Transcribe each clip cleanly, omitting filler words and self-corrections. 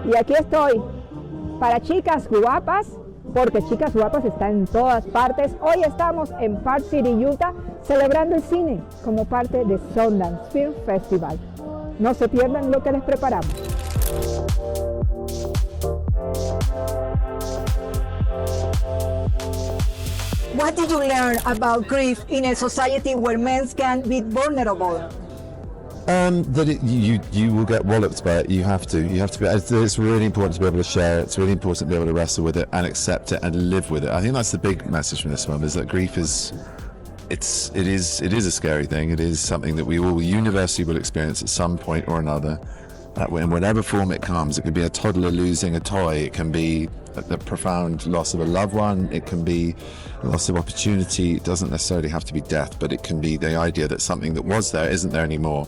Y aquí estoy, para Chicas Guapas, porque Chicas Guapas está en todas partes. Hoy estamos en Park City, Utah, celebrando el cine como parte de Sundance Film Festival. No se pierdan lo que les preparamos. What did you learn about grief in a society where men can be vulnerable? That you will get walloped by it. You have to be. It's really important to be able to share it. It's really important to be able to wrestle with it and accept it and live with it. I think that's the big message from this film: is that grief is a scary thing. It is something that we all universally will experience at some point or another. In whatever form it comes, it can be a toddler losing a toy. It can be the profound loss of a loved one. It can be loss of opportunity. It doesn't necessarily have to be death, but it can be the idea that something that was there isn't there anymore,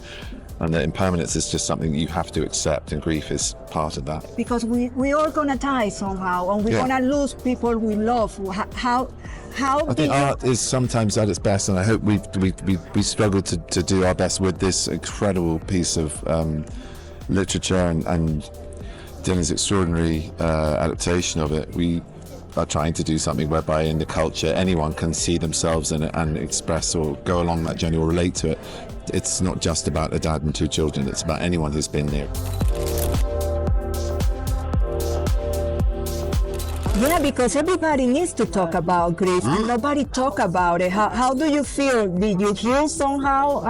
and that impermanence is just something that you have to accept, and grief is part of that. Because we all gonna die somehow, and we're gonna lose people we love. How I think art is sometimes at its best, and I hope we struggle to do our best with this incredible piece of literature and Dylan's extraordinary adaptation of it. We are trying to do something whereby in the culture anyone can see themselves in it and express or go along that journey or relate to it. It's not just about a dad and two children, it's about anyone who's been there. Yeah, because everybody needs to talk about grief and nobody talk about it. How do you feel? Did you heal somehow?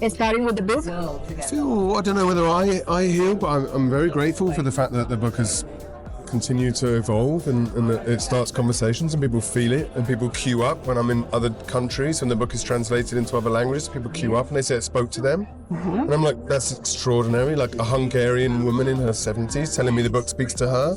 Starting with the book? I don't know whether I heal, but I'm very grateful for the fact that the book has continued to evolve and that it starts conversations and people feel it and people queue up when I'm in other countries and the book is translated into other languages. People queue up and they say it spoke to them. And I'm like, that's extraordinary. Like a Hungarian woman in her 70s telling me the book speaks to her.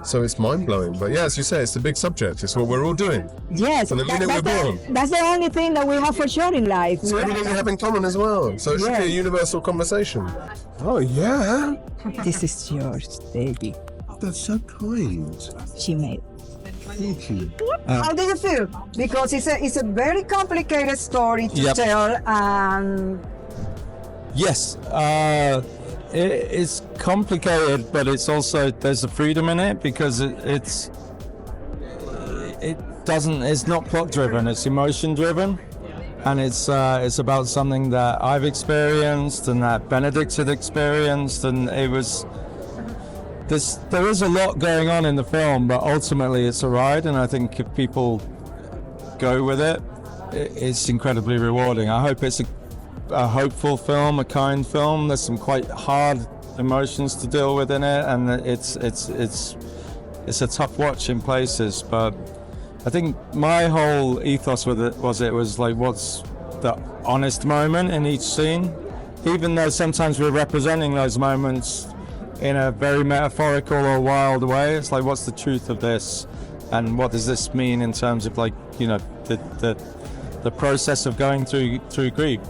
So it's mind-blowing. But yeah, as you say, it's a big subject. It's what we're all doing. Yes. From the minute we're born. That's the only thing that we have for sure in life. It's everything we have in common as well. So it should be a universal conversation. Oh, yeah. This is yours, baby. That's so kind. She made. Thank you. How do you feel? Because it's a very complicated story to tell. Yes. It's complicated, but it's also, there's a freedom in it because it's not plot driven, it's emotion driven, and it's about something that I've experienced and that Benedict had experienced, and there is a lot going on in the film, but ultimately it's a ride, and I think if people go with it, it's incredibly rewarding. I hope it's a hopeful film, a kind film. There's some quite hard emotions to deal with in it, and it's a tough watch in places. But I think my whole ethos with it was like, what's the honest moment in each scene? Even though sometimes we're representing those moments in a very metaphorical or wild way, it's like, what's the truth of this, and what does this mean in terms of, like, you know, the process of going through grief.